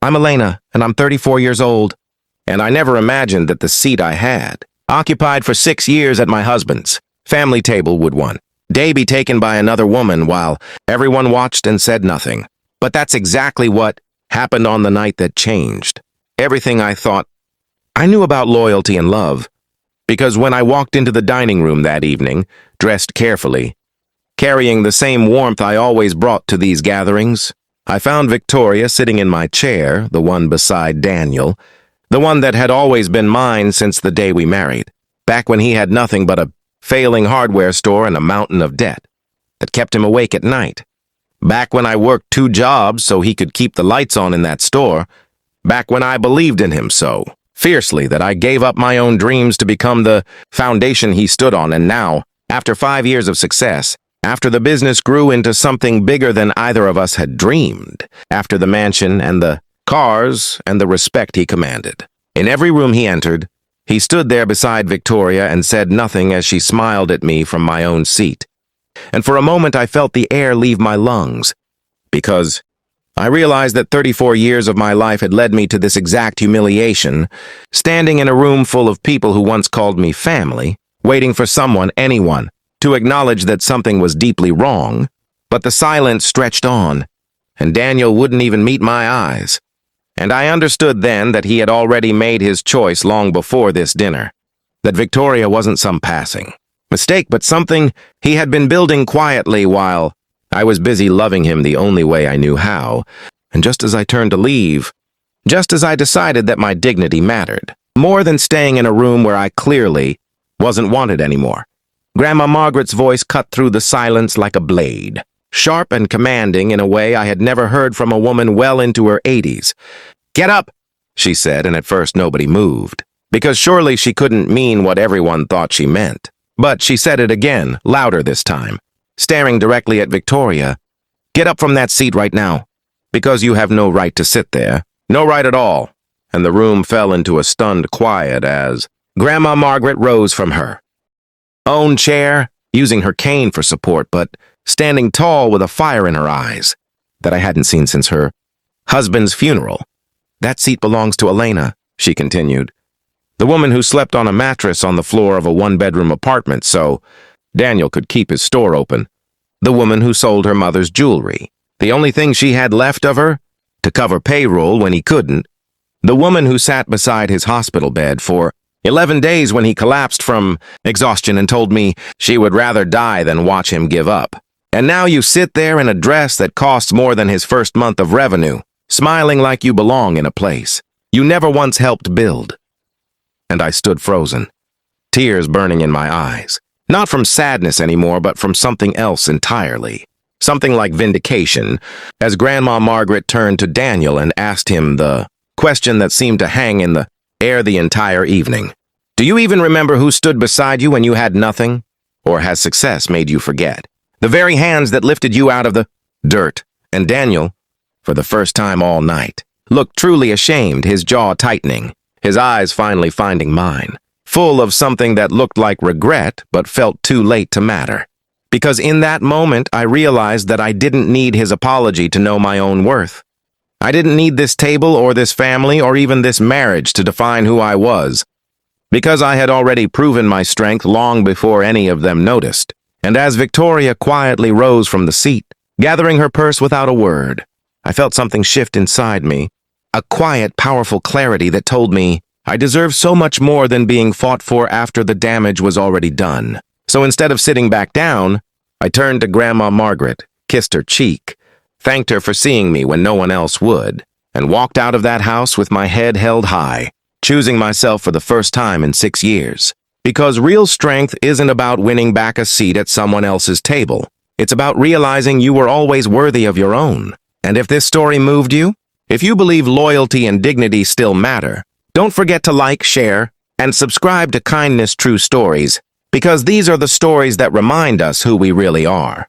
I'm Elena, and I'm 34 years old, and I never imagined that the seat I had, occupied for 6 years at my husband's family table, would one day be taken by another woman while everyone watched and said nothing. But that's exactly what happened on the night that changed everything I thought I knew about loyalty and love. Because when I walked into the dining room that evening, dressed carefully, carrying the same warmth I always brought to these gatherings, I found Victoria sitting in my chair, the one beside Daniel, the one that had always been mine since the day we married, back when he had nothing but a failing hardware store and a mountain of debt that kept him awake at night. Back when I worked 2 jobs so he could keep the lights on in that store. Back when I believed in him so fiercely that I gave up my own dreams to become the foundation he stood on. And now, after 5 years of success, after the business grew into something bigger than either of us had dreamed, after the mansion and the cars and the respect he commanded, in every room he entered, he stood there beside Victoria and said nothing as she smiled at me from my own seat. And for a moment I felt the air leave my lungs, because I realized that 34 years of my life had led me to this exact humiliation, standing in a room full of people who once called me family, waiting for someone, anyone, to acknowledge that something was deeply wrong. But the silence stretched on, and Daniel wouldn't even meet my eyes. And I understood then that he had already made his choice long before this dinner, that Victoria wasn't some passing mistake, but something he had been building quietly while I was busy loving him the only way I knew how. And just as I turned to leave, just as I decided that my dignity mattered, more than staying in a room where I clearly wasn't wanted anymore, Grandma Margaret's voice cut through the silence like a blade, sharp and commanding in a way I had never heard from a woman well into her 80s. "Get up," she said, and at first nobody moved, because surely she couldn't mean what everyone thought she meant. But she said it again, louder this time, staring directly at Victoria. "Get up from that seat right now, because you have no right to sit there. No right at all." And the room fell into a stunned quiet as Grandma Margaret rose from her own chair, using her cane for support, but standing tall with a fire in her eyes that I hadn't seen since her husband's funeral. "That seat belongs to Elena," she continued, "the woman who slept on a mattress on the floor of a 1-bedroom apartment so Daniel could keep his store open. The woman who sold her mother's jewelry, the only thing she had left of her, to cover payroll when he couldn't. The woman who sat beside his hospital bed for 11 days when he collapsed from exhaustion and told me she would rather die than watch him give up. And now you sit there in a dress that costs more than his first month of revenue, smiling like you belong in a place you never once helped build." And I stood frozen, tears burning in my eyes. Not from sadness anymore, but from something else entirely. Something like vindication, as Grandma Margaret turned to Daniel and asked him the question that seemed to hang in the air the entire evening. "Do you even remember who stood beside you when you had nothing? Or has success made you forget? The very hands that lifted you out of the dirt?" And Daniel, for the first time all night, looked truly ashamed, his jaw tightening, his eyes finally finding mine, full of something that looked like regret but felt too late to matter. Because in that moment I realized that I didn't need his apology to know my own worth. I didn't need this table or this family or even this marriage to define who I was, because I had already proven my strength long before any of them noticed. And as Victoria quietly rose from the seat, gathering her purse without a word, I felt something shift inside me, a quiet, powerful clarity that told me I deserved so much more than being fought for after the damage was already done. So instead of sitting back down, I turned to Grandma Margaret, kissed her cheek, thanked her for seeing me when no one else would, and walked out of that house with my head held high, choosing myself for the first time in 6 years. Because real strength isn't about winning back a seat at someone else's table. It's about realizing you were always worthy of your own. And if this story moved you, if you believe loyalty and dignity still matter, don't forget to like, share, and subscribe to Kindness True Stories, because these are the stories that remind us who we really are.